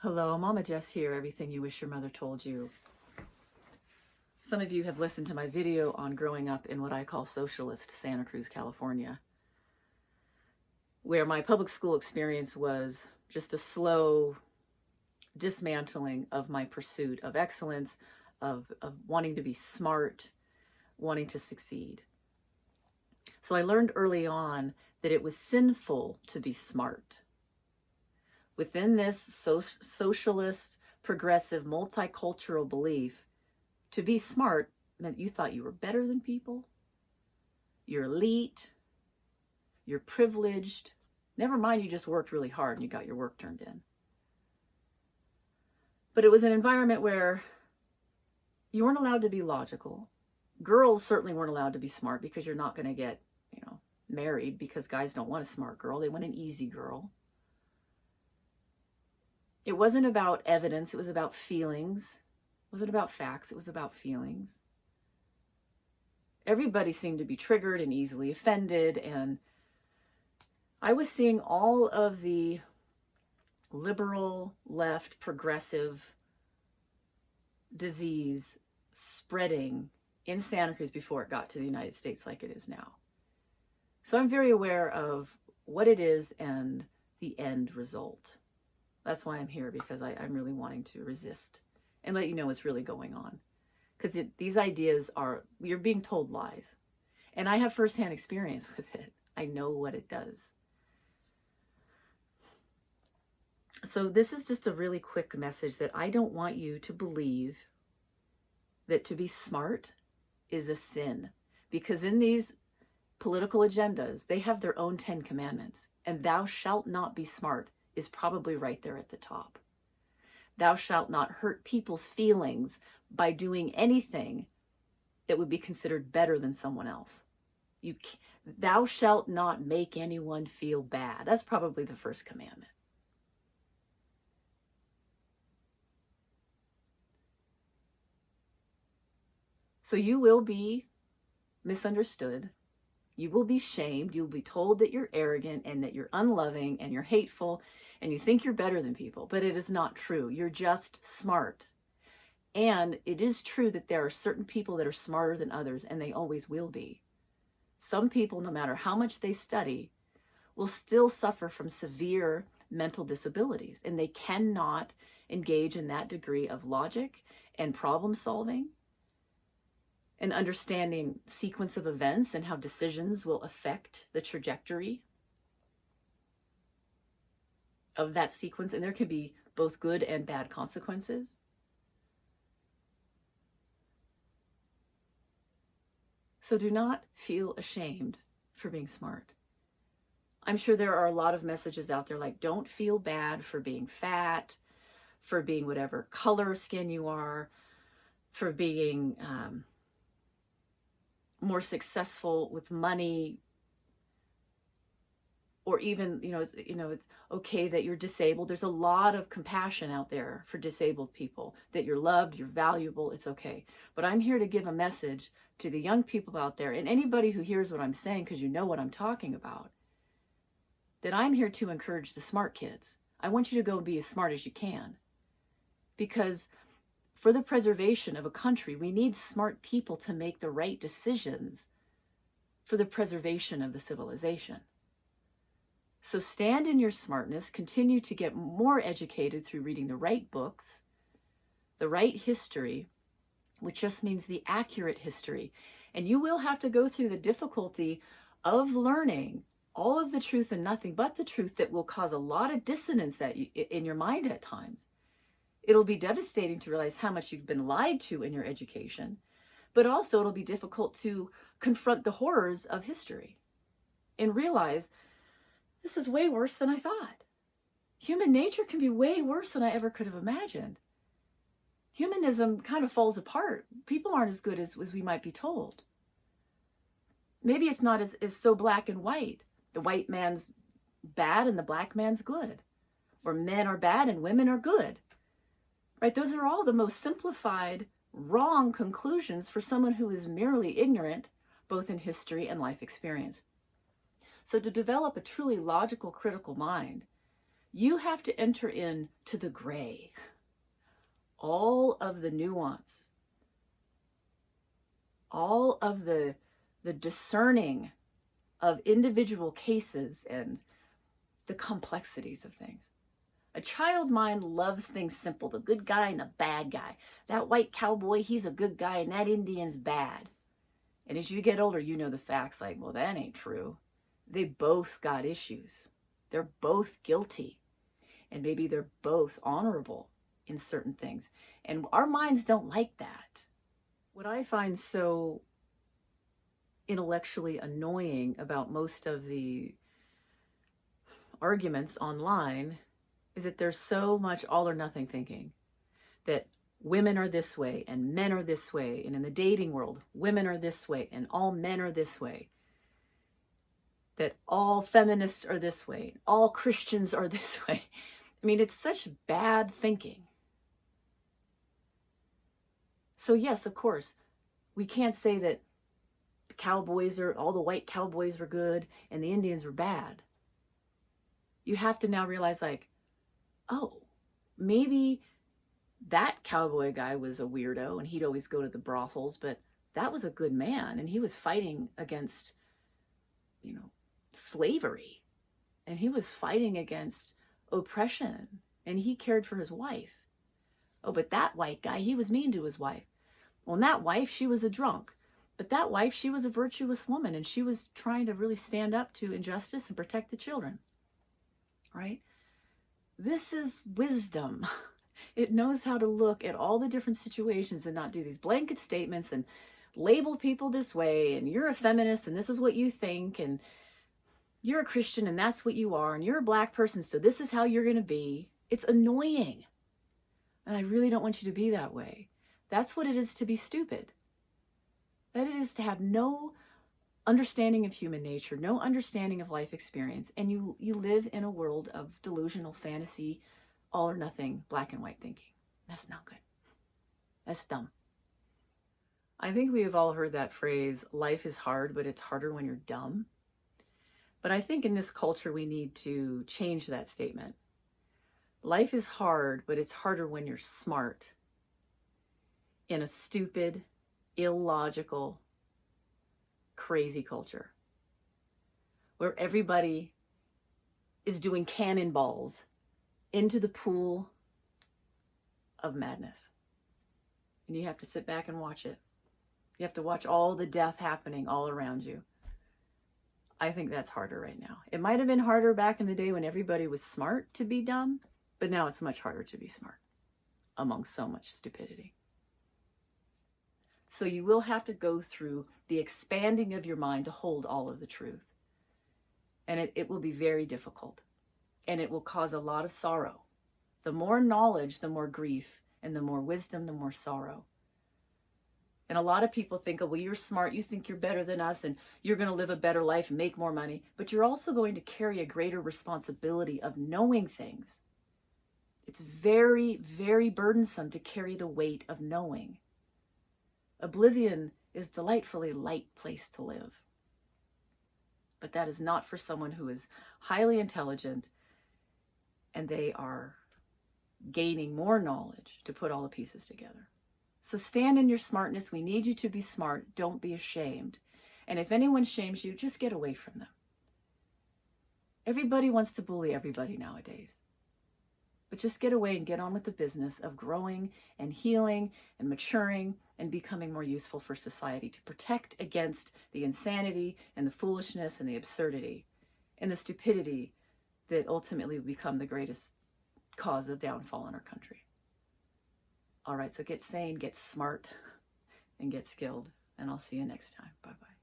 Hello, Mama Jess here, everything you wish your mother told you. Some of you have listened to my video on growing up in what I call socialist Santa Cruz, California, where my public school experience was just a slow dismantling of my pursuit of excellence, of wanting to be smart, wanting to succeed. So I learned early on that it was sinful to be smart. Within this socialist, progressive, multicultural belief, to be smart meant you thought you were better than people, you're elite, you're privileged. Never mind, you just worked really hard and you got your work turned in. But it was an environment where you weren't allowed to be logical. Girls certainly weren't allowed to be smart because you're not going to get, married, because guys don't want a smart girl. They want an easy girl. It wasn't about evidence. It was about feelings. It wasn't about facts. It was about feelings. Everybody seemed to be triggered and easily offended. And I was seeing all of the liberal, left, progressive disease spreading in Santa Cruz before it got to the United States like it is now. So I'm very aware of what it is and the end result. That's why I'm here, because I'm really wanting to resist and let you know what's really going on. Because these ideas you're being told lies. And I have firsthand experience with it. I know what it does. So this is just a really quick message that I don't want you to believe that to be smart is a sin. Because in these political agendas, they have their own 10 commandments. And thou shalt not be smart is probably right there at the top. Thou shalt not hurt people's feelings by doing anything that would be considered better than someone else. Thou shalt not make anyone feel bad. That's probably the first commandment. So you will be misunderstood. You will be shamed. You'll be told that you're arrogant and that you're unloving and you're hateful and you think you're better than people, but it is not true. You're just smart. And it is true that there are certain people that are smarter than others, and they always will be. Some people, no matter how much they study, will still suffer from severe mental disabilities, and they cannot engage in that degree of logic and problem solving and understanding sequence of events and how decisions will affect the trajectory of that sequence. And there can be both good and bad consequences. So do not feel ashamed for being smart. I'm sure there are a lot of messages out there like, don't feel bad for being fat, for being whatever color skin you are, for being more successful with money, or even, it's okay that you're disabled. There's a lot of compassion out there for disabled people, that you're loved, you're valuable, it's okay. But I'm here to give a message to the young people out there, and anybody who hears what I'm saying, because you know what I'm talking about, that I'm here to encourage the smart kids. I want you to go and be as smart as you can. Because for the preservation of a country, we need smart people to make the right decisions for the preservation of the civilization. So stand in your smartness, continue to get more educated through reading the right books, the right history, which just means the accurate history. And you will have to go through the difficulty of learning all of the truth and nothing but the truth that will cause a lot of dissonance in your mind at times. It'll be devastating to realize how much you've been lied to in your education, but also it'll be difficult to confront the horrors of history and realize this is way worse than I thought. Human nature can be way worse than I ever could have imagined. Humanism kind of falls apart. People aren't as good as we might be told. Maybe it's not as so black and white. The white man's bad and the black man's good. Or men are bad and women are good. Right? Those are all the most simplified, wrong conclusions for someone who is merely ignorant, both in history and life experience. So to develop a truly logical, critical mind, You have to enter into the gray, all of the nuance, all of the discerning of individual cases and the complexities of things. A child mind loves things simple, the good guy and the bad guy. That white cowboy, he's a good guy, and that Indian's bad. And as you get older, you know the facts like, well, that ain't true. They both got issues. They're both guilty. And maybe they're both honorable in certain things. And our minds don't like that. What I find so intellectually annoying about most of the arguments online is that there's so much all or nothing thinking, that women are this way and men are this way, and in the dating world, women are this way and all men are this way, that all feminists are this way, all Christians are this way. I mean, it's such bad thinking. So yes, of course, we can't say that all the white cowboys were good and the Indians were bad. You have to now realize, like, oh, maybe that cowboy guy was a weirdo and he'd always go to the brothels, but that was a good man and he was fighting against, slavery, and he was fighting against oppression, and he cared for his wife. Oh, but that white guy, he was mean to his wife. Well, and that wife, she was a drunk. But that wife, she was a virtuous woman, and she was trying to really stand up to injustice and protect the children. Right? This is wisdom. It knows how to look at all the different situations and not do these blanket statements and label people this way, and you're a feminist and this is what you think, and you're a Christian and that's what you are, and you're a black person, so this is how you're going to be. It's annoying. And I really don't want you to be that way. That's what it is to be stupid. That it is to have no understanding of human nature, no understanding of life experience, and you live in a world of delusional fantasy, all or nothing, black and white thinking. That's not good. That's dumb. I think we have all heard that phrase, life is hard, but it's harder when you're dumb. But I think in this culture, we need to change that statement. Life is hard, but it's harder when you're smart. In a stupid, illogical, crazy culture where everybody is doing cannonballs into the pool of madness. And you have to sit back and watch it. You have to watch all the death happening all around you. I think that's harder right now. It might have been harder back in the day when everybody was smart to be dumb, but now it's much harder to be smart among so much stupidity. So you will have to go through the expanding of your mind to hold all of the truth. And it will be very difficult. And it will cause a lot of sorrow. The more knowledge, the more grief. And the more wisdom, the more sorrow. And a lot of people think, oh, well, you're smart, you think you're better than us, and you're going to live a better life and make more money. But you're also going to carry a greater responsibility of knowing things. It's very, very burdensome to carry the weight of knowing. Oblivion is a delightfully light place to live. But that is not for someone who is highly intelligent and they are gaining more knowledge to put all the pieces together. So stand in your smartness. We need you to be smart. Don't be ashamed. And if anyone shames you, just get away from them. Everybody wants to bully everybody nowadays. But just get away and get on with the business of growing and healing and maturing and becoming more useful for society to protect against the insanity and the foolishness and the absurdity and the stupidity that ultimately will become the greatest cause of downfall in our country. All right, so get sane, get smart, and get skilled. And I'll see you next time. Bye-bye.